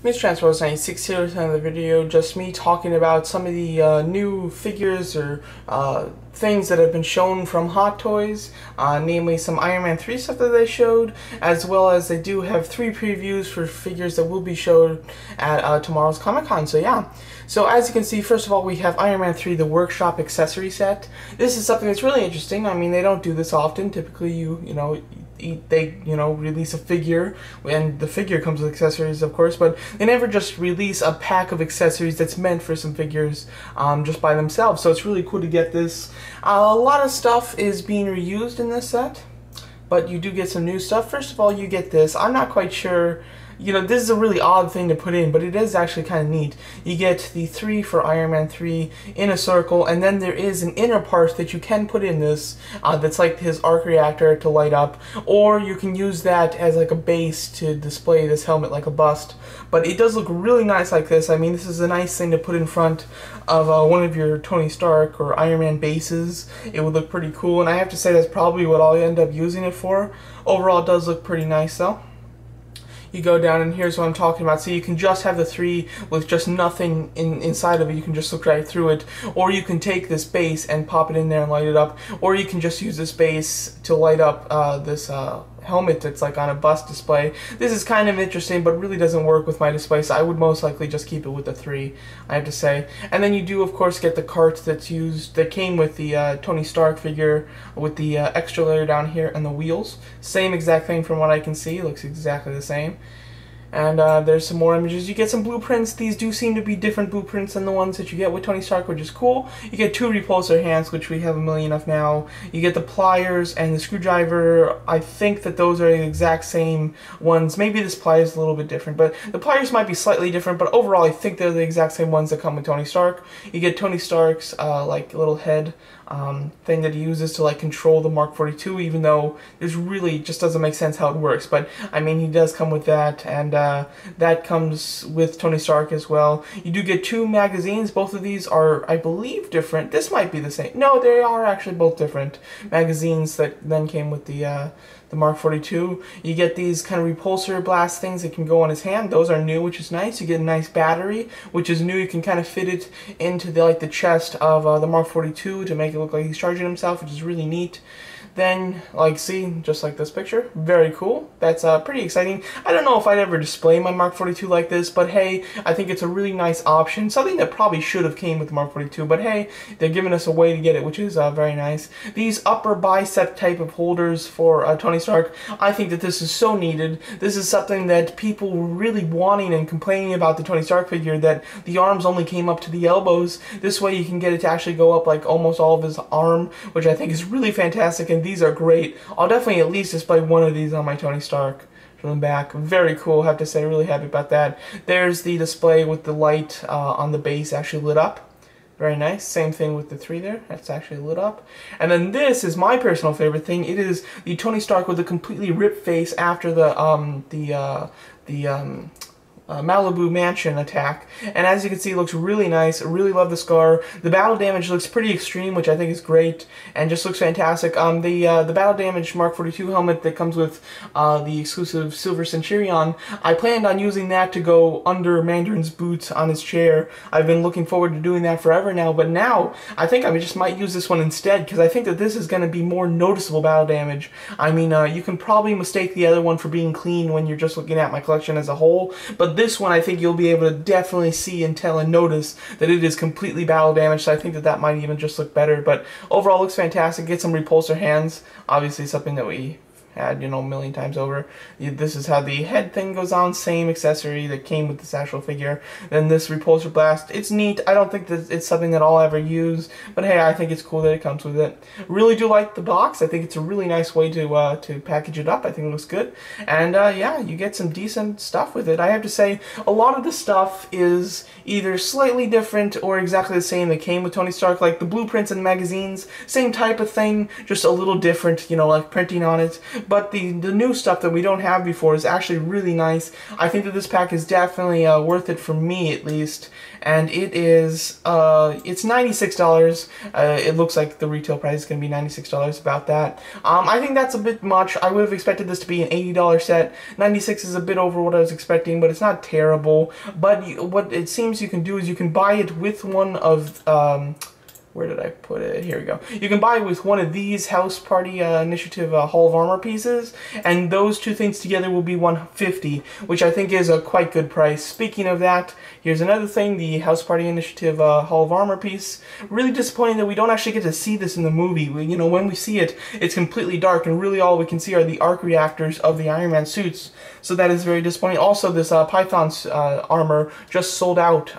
Mr. Transpose 96 here with another video, just me talking about some of the new figures or things that have been shown from Hot Toys, namely some Iron Man 3 stuff that they showed, as well as they do have 3 previews for figures that will be showed at tomorrow's Comic-Con, so yeah. So as you can see, first of all, we have Iron Man 3, the Workshop Accessory Set. This is something that's really interesting. I mean, they don't do this often. Typically, they release a figure, and the figure comes with accessories, of course, but they never just release a pack of accessories that's meant for some figures just by themselves. So it's really cool to get this. A lot of stuff is being reused in this set, but you do get some new stuff. First of all, you get this. I'm not quite sure. This is a really odd thing to put in, but it is actually kind of neat. You get the 3 for Iron Man 3 in a circle, and then there is an inner part that you can put in this that's like his arc reactor to light up, or you can use that as like a base to display this helmet like a bust. But it does look really nice like this. I mean, this is a nice thing to put in front of one of your Tony Stark or Iron Man bases. It would look pretty cool, and I have to say that's probably what I'll end up using it for. Overall, it does look pretty nice though. You go down, and here's what I'm talking about. So you can just have the 3 with just nothing inside of it. You can just look right through it. Or you can take this base and pop it in there and light it up. Or you can just use this base to light up this helmet that's like on a bust display. This is kind of interesting, but really doesn't work with my display, so I would most likely just keep it with the 3, I have to say. And then you do, of course, get the cart that came with the Tony Stark figure with the extra layer down here and the wheels. Same exact thing from what I can see. It looks exactly the same. And there's some more images. You get some blueprints. These do seem to be different blueprints than the ones that you get with Tony Stark, which is cool. You get 2 repulsor hands, which we have a million of now. You get the pliers and the screwdriver. I think that those are the exact same ones. Maybe this plier is a little bit different, but the pliers might be slightly different, but overall I think they're the exact same ones that come with Tony Stark. You get Tony Stark's like little head thing that he uses to like control the Mark 42, even though there's really just doesn't make sense how it works. But I mean, he does come with that, and that comes with Tony Stark as well. You do get 2 magazines. Both of these are, I believe, different. This might be the same. No, they are actually both different magazines that then came with the Mark 42. You get these kind of repulsor blast things that can go on his hand. Those are new, which is nice. You get a nice battery, which is new. You can kind of fit it into the chest of the Mark 42 to make it look like he's charging himself, which is really neat. Then, see, just like this picture, very cool. That's pretty exciting. I don't know if I'd ever display my Mark 42 like this, but hey, I think it's a really nice option. Something that probably should have came with the Mark 42, but hey, they're giving us a way to get it, which is very nice. These upper bicep type of holders for Tony Stark, I think that this is so needed. This is something that people were really wanting and complaining about the Tony Stark figure, that the arms only came up to the elbows. This way you can get it to actually go up like almost all of his arm, which I think is really fantastic, and these are great. I'll definitely at least display one of these on my Tony Stark from the back. Very cool, I have to say, really happy about that. There's the display with the light on the base actually lit up. Very nice. Same thing with the 3 there. That's actually lit up. And then this is my personal favorite thing. It is the Tony Stark with a completely ripped face after the Malibu Mansion attack, and as you can see, it looks really nice. I really love the scar. The battle damage looks pretty extreme, which I think is great, and just looks fantastic. The battle damage Mark 42 helmet that comes with the exclusive Silver Centurion, I planned on using that to go under Mandarin's boots on his chair. I've been looking forward to doing that forever now, but now I think I just might use this one instead, because I think that this is going to be more noticeable battle damage. I mean, you can probably mistake the other one for being clean when you're just looking at my collection as a whole, but this one I think you'll be able to definitely see and tell and notice that it is completely battle damaged, so I think that that might even just look better. But overall, it looks fantastic. Get some repulsor hands, obviously something that we had, a million times over. This is how the head thing goes on, same accessory that came with this actual figure. Then this repulsor blast, it's neat. I don't think that it's something that I'll ever use, but hey, I think it's cool that it comes with it. Really do like the box. I think it's a really nice way to package it up. I think it looks good, and yeah, you get some decent stuff with it. I have to say, a lot of the stuff is either slightly different or exactly the same that came with Tony Stark, like the blueprints and magazines, same type of thing, just a little different, like printing on it. but the new stuff that we don't have before is actually really nice. I think that this pack is definitely worth it for me, at least. And it is, it's $96. It looks like the retail price is going to be $96, about that. I think that's a bit much. I would have expected this to be an $80 set. 96 is a bit over what I was expecting, but it's not terrible. But what it seems you can do is you can buy it with one of, where did I put it? Here we go. You can buy it with one of these House Party Initiative Hall of Armor pieces, and those two things together will be $150, which I think is a quite good price. Speaking of that, here's another thing, the House Party Initiative Hall of Armor piece. Really disappointing that we don't actually get to see this in the movie. You know, when we see it, it's completely dark, and really all we can see are the arc reactors of the Iron Man suits, so that is very disappointing. Also, this Python's armor just sold out.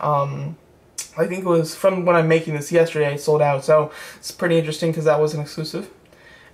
I think it was from when I'm making this yesterday, it sold out, so it's pretty interesting because that was an exclusive.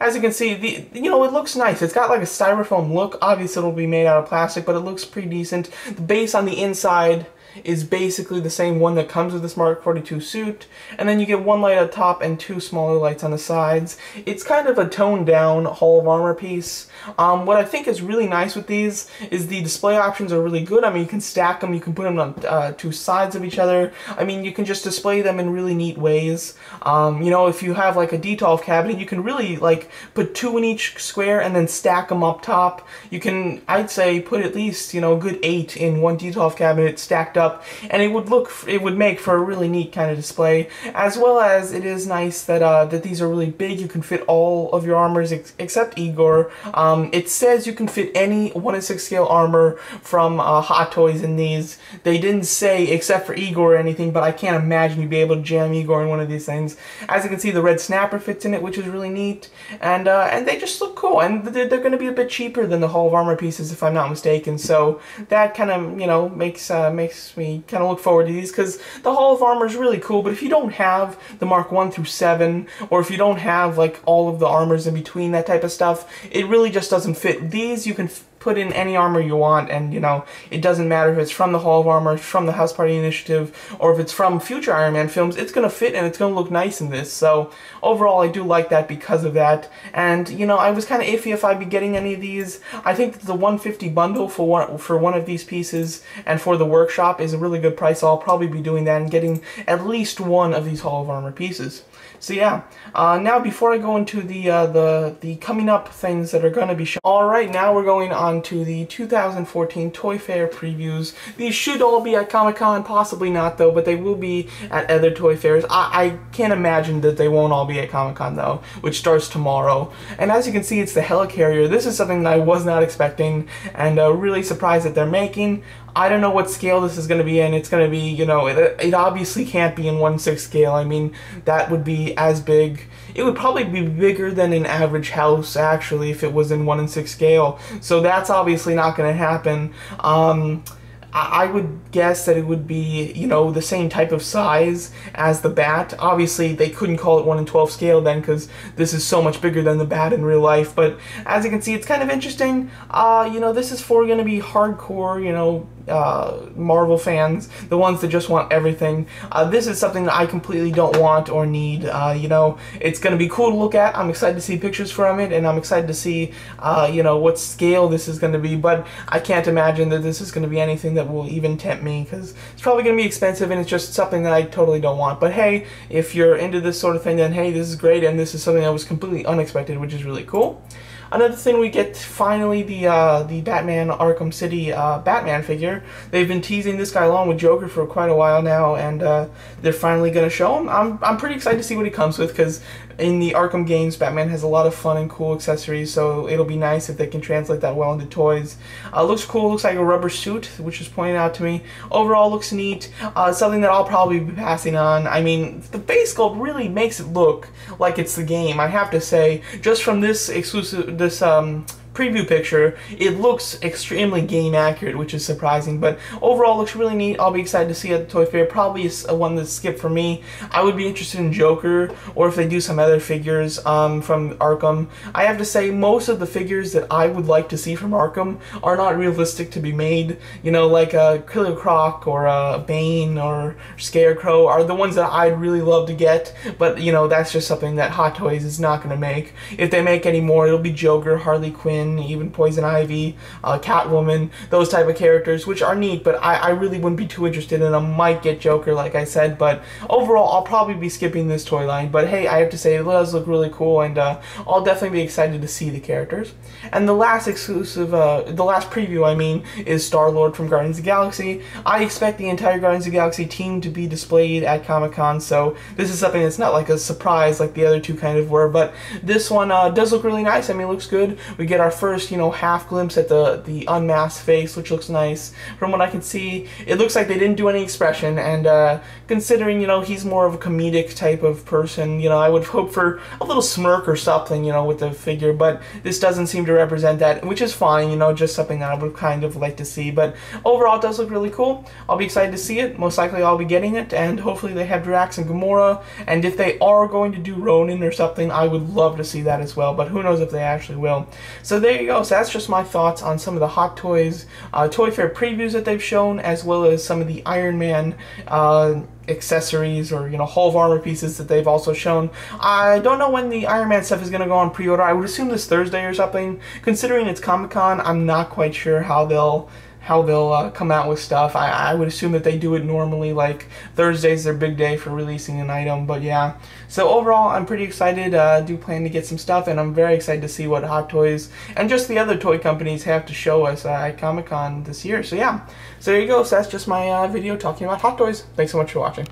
As you can see, you know, it looks nice. It's got like a styrofoam look. Obviously, it'll be made out of plastic, but it looks pretty decent. The base on the inside is basically the same one that comes with this Mark 42 suit, and then you get one light at the top and two smaller lights on the sides. It's kind of a toned down Hall of Armor piece. What I think is really nice with these is the display options are really good. I mean, you can stack them, you can put them on two sides of each other. I mean, you can just display them in really neat ways. You know, if you have like a D12 cabinet, you can really like put two in each square and then stack them up top. You can, I'd say, put at least, you know, a good 8 in one D12 cabinet stacked up, and it would make for a really neat kind of display. As well as it is nice that that these are really big. You can fit all of your armors except Igor. It says you can fit any 1/6 scale armor from Hot Toys in these. They didn't say except for Igor or anything, but I can't imagine you'd be able to jam Igor in one of these things. As you can see, the red snapper fits in it, which is really neat, and they just look cool. And they're going to be a bit cheaper than the Hall of Armor pieces, if I'm not mistaken. So that kind of, you know, makes me kind of look forward to these, because the Hall of Armor is really cool. But if you don't have the Mark 1 through 7, or if you don't have like all of the armors in between, that type of stuff, it really just doesn't fit. These you can put in any armor you want, and you know, it doesn't matter if it's from the Hall of Armor, from the House Party Initiative, or if it's from future Iron Man films, it's gonna fit and it's gonna look nice in this. So overall, I do like that because of that. And you know, I was kind of iffy if I'd be getting any of these. I think the $150 bundle for one of these pieces and for the workshop is a really good price. So I'll probably be doing that and getting at least one of these Hall of Armor pieces. So yeah, now before I go into the coming up things that are going to be shown. Alright, now we're going on to the 2014 Toy Fair previews. These should all be at Comic-Con, possibly not though, but they will be at other Toy Fairs. I can't imagine that they won't all be at Comic-Con though, which starts tomorrow. And as you can see, it's the Helicarrier. This is something that I was not expecting, and really surprised that they're making. I don't know what scale this is going to be in. It's going to be, you know, it obviously can't be in 1/6 scale. I mean, that would be as big. It would probably be bigger than an average house, actually, if it was in 1/6 scale. So that's obviously not going to happen. I would guess that it would be, you know, the same type of size as the Bat. Obviously, they couldn't call it 1/12 scale then, because this is so much bigger than the Bat in real life. But as you can see, it's kind of interesting. You know, this is for going to be hardcore, you know, Marvel fans, the ones that just want everything. This is something that I completely don't want or need. You know, it's going to be cool to look at. I'm excited to see pictures from it, and I'm excited to see, you know, what scale this is going to be. But I can't imagine that this is going to be anything that will even tempt me, because it's probably going to be expensive, and it's just something that I totally don't want. But hey, if you're into this sort of thing, then hey, this is great, and this is something that was completely unexpected, which is really cool. Another thing, we get finally the Batman Arkham City Batman figure. They've been teasing this guy along with Joker for quite a while now, and they're finally going to show him. I'm pretty excited to see what he comes with, because in the Arkham games, Batman has a lot of fun and cool accessories, so it'll be nice if they can translate that well into toys. Looks cool, looks like a rubber suit, which is pointed out to me. Overall, looks neat. Something that I'll probably be passing on. I mean, the base sculpt really makes it look like it's the game, I have to say. Just from this exclusive, this preview picture, it looks extremely game accurate, which is surprising, but overall looks really neat. I'll be excited to see it at the Toy Fair. Probably is one that's skipped for me. I would be interested in Joker, or if they do some other figures from Arkham. I have to say, most of the figures that I would like to see from Arkham are not realistic to be made. You know, like a Killer Croc or a Bane or Scarecrow are the ones that I'd really love to get, but you know, that's just something that Hot Toys is not going to make. If they make any more, it'll be Joker, Harley Quinn, even Poison Ivy, Catwoman, those type of characters, which are neat, but I really wouldn't be too interested in them. Might get Joker, like I said, but overall, I'll probably be skipping this toy line. But hey, I have to say, it does look really cool, and I'll definitely be excited to see the characters. And the last exclusive, the last preview, I mean, is Star-Lord from Guardians of the Galaxy. I expect the entire Guardians of the Galaxy team to be displayed at Comic-Con, so this is something that's not like a surprise like the other two kind of were, but this one does look really nice. I mean, it looks good. We get our first, you know, half glimpse at the unmasked face, which looks nice. From what I can see, it looks like they didn't do any expression, and considering, you know, he's more of a comedic type of person, you know, I would hope for a little smirk or something, you know, with the figure, but this doesn't seem to represent that, which is fine, you know, just something that I would kind of like to see. But overall, it does look really cool. I'll be excited to see it. Most likely I'll be getting it, and hopefully they have Drax and Gamora, and if they are going to do Ronin or something, I would love to see that as well, but who knows if they actually will. So there you go. So that's just my thoughts on some of the Hot Toys Toy Fair previews that they've shown, as well as some of the Iron Man accessories or, you know, Hall of Armor pieces that they've also shown. I don't know when the Iron Man stuff is going to go on pre-order. I would assume this Thursday or something. Considering it's Comic-Con, I'm not quite sure how they'll come out with stuff. I would assume that they do it normally, like Thursday's their big day for releasing an item, but yeah. So overall, I'm pretty excited. Do plan to get some stuff, and I'm very excited to see what Hot Toys and just the other toy companies have to show us at Comic-Con this year. So yeah, so there you go. So that's just my video talking about Hot Toys. Thanks so much for watching.